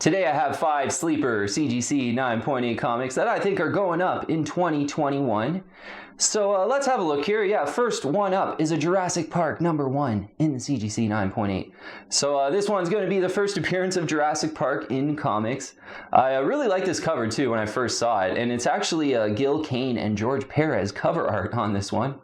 Today I have 5 Sleeper CGC 9.8 comics that I think are going up in 2021. So let's have a look here. Yeah, first one up is a Jurassic Park #1 in the CGC 9.8. So this one's going to be the first appearance of Jurassic Park in comics. I really like this cover too when I first saw it, and it's actually Gil Kane and George Perez cover art on this one.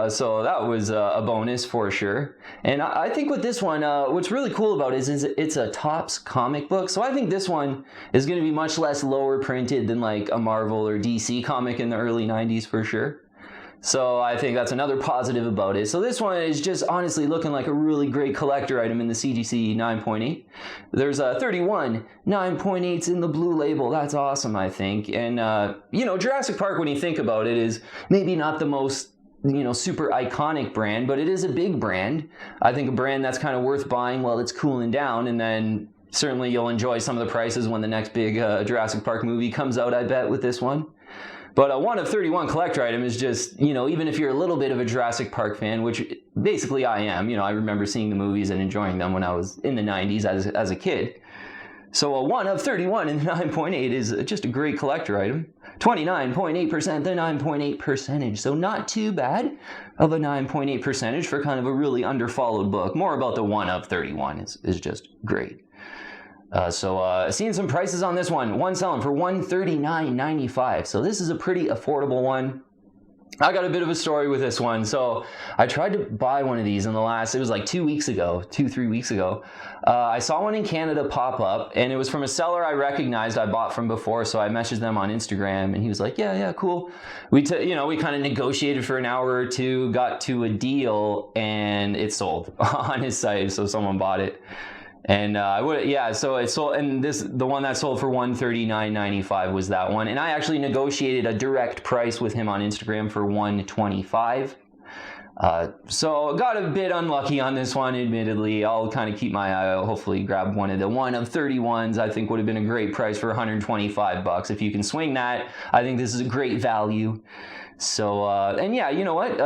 So that was a bonus for sure. And I think with this one, what's really cool about it is it's a Topps comic book. So I think this one is going to be much less lower printed than like a Marvel or DC comic in the early 90s for sure. So I think that's another positive about it. So this one is just honestly looking like a really great collector item in the CGC 9.8. There's 31 9.8s in the blue label. That's awesome, I think. And, you know, Jurassic Park, when you think about it, is maybe not the most super iconic brand, but it is a big brand. I think a brand that's kind of worth buying while it's cooling down, and then certainly you'll enjoy some of the prices when the next big Jurassic Park movie comes out, I bet, with this one. But a 1 of 31 collector item is just, even if you're a little bit of a Jurassic Park fan, which basically I am, I remember seeing the movies and enjoying them when I was in the 90s as a kid. So a 1 of 31 in the 9.8 is just a great collector item. 29.8%, the 9.8 percentage. So not too bad of a 9.8 percentage for kind of a really underfollowed book. More about the 1 of 31 is just great. Seeing some prices on this one. One selling for $139.95. So this is a pretty affordable one. I got a bit of a story with this one. So I tried to buy one of these in the last, it was like 3 weeks ago. I saw one in Canada pop up, and it was from a seller I recognized I bought from before. So I messaged them on Instagram, and he was like, yeah, cool. We kind of negotiated for an hour or two, got to a deal, and it sold on his site. So someone bought it. And so it sold, and the one that sold for $139.95 was that one. And I actually negotiated a direct price with him on Instagram for $125. So got a bit unlucky on this one, admittedly. I'll kind of keep my eye out, hopefully grab one of the 1 of 31s. I think would have been a great price for $125. If you can swing that, I think this is a great value. So, and yeah, you know what?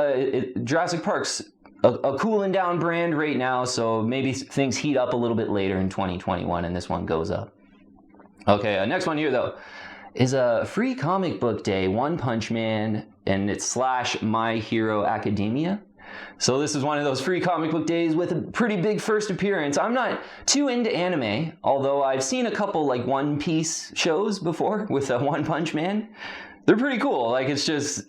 Jurassic Park's a cooling down brand right now, so maybe things heat up a little bit later in 2021 and this one goes up. Okay, next one here though is a free comic book day, One Punch Man, and it's / My Hero Academia. So this is one of those free comic book days with a pretty big first appearance. I'm not too into anime, although I've seen a couple like One Piece shows before with One Punch Man. They're pretty cool. Like, it's just,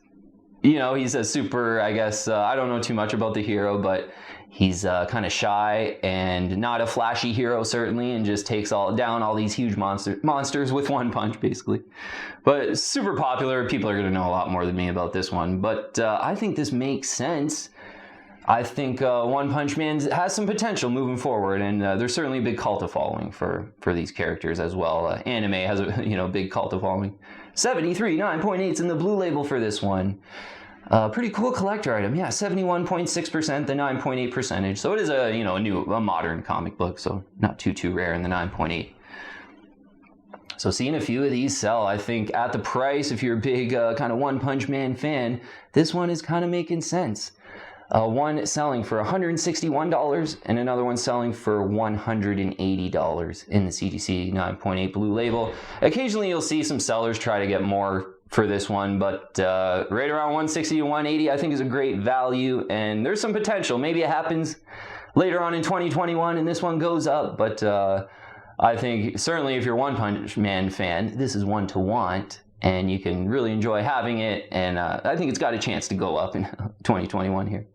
he's a super, I guess, I don't know too much about the hero, but he's kind of shy and not a flashy hero, certainly, and just takes down all these huge monsters with one punch, basically. But super popular. People are going to know a lot more than me about this one, but I think this makes sense. I think One Punch Man has some potential moving forward, and there's certainly a big cult of following for these characters as well. Anime has a big cult of following. 73 9.8s in the blue label for this one. Pretty cool collector item. Yeah, 71.6%, the 9.8 percentage. So it is a modern comic book, so not too rare in the 9.8. So seeing a few of these sell, I think at the price, if you're a big kind of One Punch Man fan, this one is kind of making sense. One selling for $161 and another one selling for $180 in the CGC 9.8 blue label. Occasionally you'll see some sellers try to get more for this one, but right around $160 to $180 I think is a great value, and there's some potential. Maybe it happens later on in 2021 and this one goes up, but I think certainly if you're a One Punch Man fan, this is one to want, and you can really enjoy having it, and I think it's got a chance to go up in 2021 here.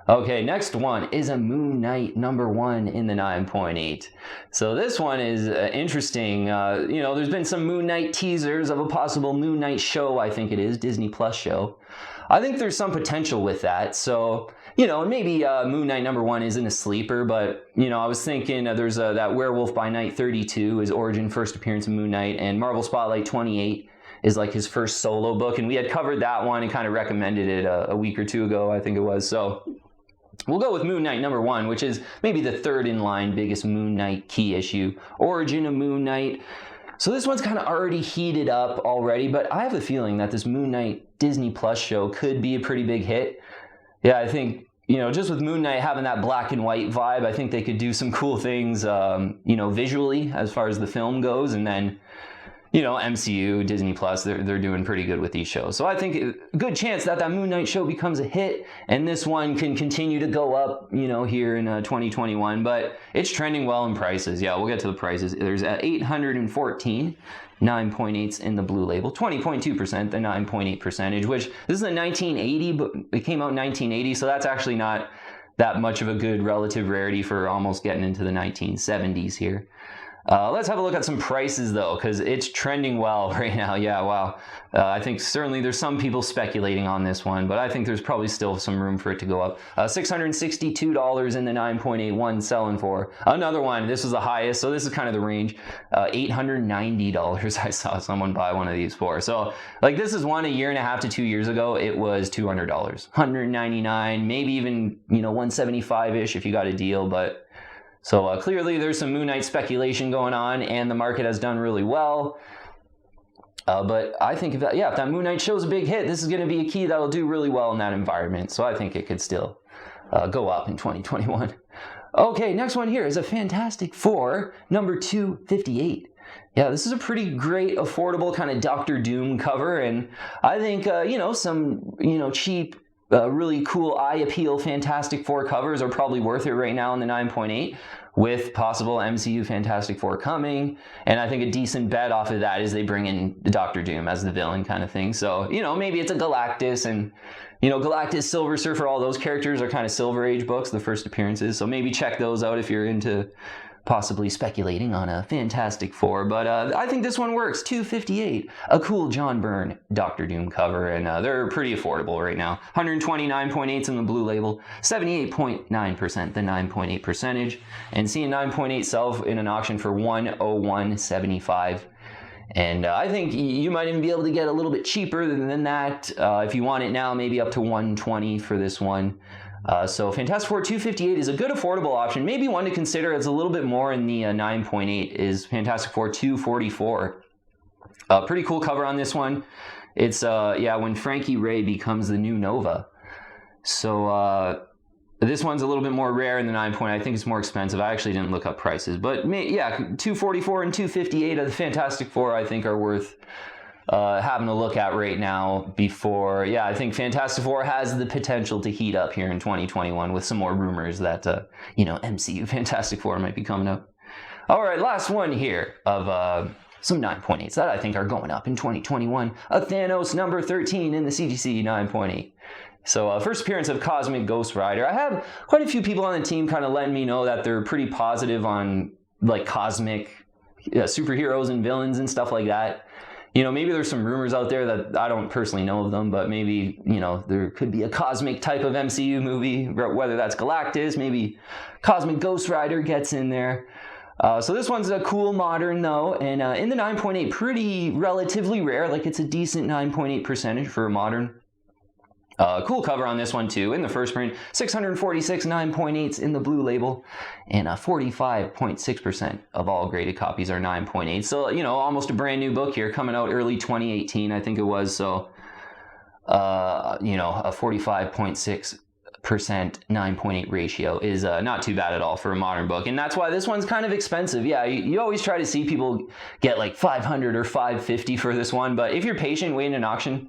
Okay, next one is a Moon Knight #1 in the 9.8. So this one is interesting. There's been some Moon Knight teasers of a possible Moon Knight show, I think it is, Disney Plus show. I think there's some potential with that. So, maybe Moon Knight #1 isn't a sleeper, but, I was thinking there's that Werewolf by Night 32, his origin, first appearance of Moon Knight, and Marvel Spotlight 28 is like his first solo book, and we had covered that one and kind of recommended it a week or two ago, I think it was. So we'll go with Moon Knight #1, which is maybe the third in line biggest Moon Knight key issue. Origin of Moon Knight. So this one's kind of already heated up already, but I have a feeling that this Moon Knight Disney Plus show could be a pretty big hit. Yeah, I think, you know, just with Moon Knight having that black and white vibe, I think they could do some cool things, you know, visually as far as the film goes. And then, you know, MCU, Disney Plus, they're doing pretty good with these shows. So I think a good chance that Moon Knight show becomes a hit, and this one can continue to go up, you know, here in 2021. But it's trending well in prices. Yeah, we'll get to the prices. There's 814 9.8s in the blue label, 20.2%, the 9.8 percentage, which this is a 1980, but it came out in 1980, so that's actually not that much of a good relative rarity for almost getting into the 1970s here. Let's have a look at some prices though, because it's trending well right now. Yeah, wow. I think certainly there's some people speculating on this one, but I think there's probably still some room for it to go up. $662 in the 9.81 selling for. Another one, this was the highest, so this is kind of the range. $890 I saw someone buy one of these for. So like this is one a year and a half to 2 years ago, it was $200. $199, maybe even, you know, $175-ish if you got a deal, but so clearly there's some Moon Knight speculation going on, and the market has done really well. But I think if that Moon Knight show's a big hit, this is going to be a key that'll do really well in that environment. So I think it could still go up in 2021. Okay, next one here is a Fantastic Four, number 258. Yeah, this is a pretty great, affordable kind of Doctor Doom cover, and I think, you know, some, you know, cheap, really cool eye appeal Fantastic Four covers are probably worth it right now in the 9.8 with possible MCU Fantastic Four coming. And I think a decent bet off of that is they bring in the Doctor Doom as the villain kind of thing. So, you know, maybe it's a Galactus, and, you know, Galactus, Silver Surfer, all those characters are kind of Silver Age books, the first appearances. So maybe check those out if you're into possibly speculating on a Fantastic Four, but I think this one works. $258, a cool John Byrne Doctor Doom cover, and they're pretty affordable right now. 129.8s in the blue label, 78.9%, the 9.8 percentage, and seeing 9.8 sell in an auction for $101.75. And I think you might even be able to get a little bit cheaper than that if you want it now, maybe up to $120 for this one. So Fantastic Four 258 is a good affordable option. Maybe one to consider. It's a little bit more in the 9.8 is Fantastic Four 244. Pretty cool cover on this one. It's yeah, when Frankie Ray becomes the new Nova. So this one's a little bit more rare in the 9.8. I think it's more expensive. I actually didn't look up prices, but yeah, 244 and 258 of the Fantastic Four I think are worth having a look at right now before. Yeah, I think Fantastic Four has the potential to heat up here in 2021 with some more rumors that, you know, MCU Fantastic Four might be coming up. All right, last one here of some 9.8s that I think are going up in 2021. A Thanos number 13 in the CGC 9.8. So first appearance of Cosmic Ghost Rider. I have quite a few people on the team kind of letting me know that they're pretty positive on like cosmic superheroes and villains and stuff like that. You know, maybe there's some rumors out there that I don't personally know of them, but maybe, you know, there could be a cosmic type of MCU movie, whether that's Galactus, maybe Cosmic Ghost Rider gets in there. So this one's a cool modern though, and in the 9.8, pretty relatively rare, like it's a decent 9.8 percentage for a modern. Cool cover on this one too. In the first print, 646 9.8s in the blue label, and 45.6% of all graded copies are 9.8. So, you know, almost a brand new book here, coming out early 2018, I think it was. So, you know, a 45.6% 9.8 ratio is not too bad at all for a modern book, and that's why this one's kind of expensive. Yeah, you always try to see people get like $500 or $550 for this one, but if you're patient, waiting an auction.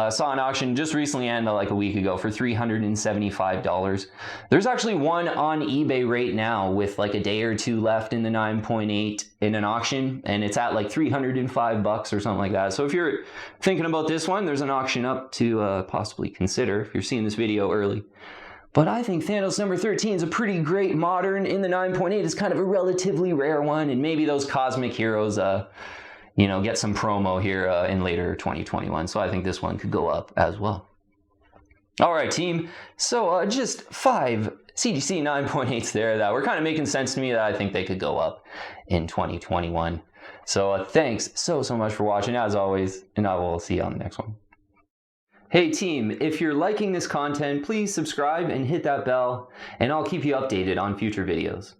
Saw an auction just recently end like a week ago for $375. There's actually one on eBay right now with like a day or two left in the 9.8 in an auction, and it's at like $305 or something like that. So if you're thinking about this one, there's an auction up to possibly consider if you're seeing this video early. But I think Thanos number 13 is a pretty great modern in the 9.8. It's kind of a relatively rare one, and maybe those cosmic heroes you know, get some promo here in later 2021. So I think this one could go up as well. All right, team. So just 5 CGC 9.8s there that were kind of making sense to me that I think they could go up in 2021. So thanks so much for watching as always, and I will see you on the next one. Hey team, if you're liking this content, please subscribe and hit that bell, and I'll keep you updated on future videos.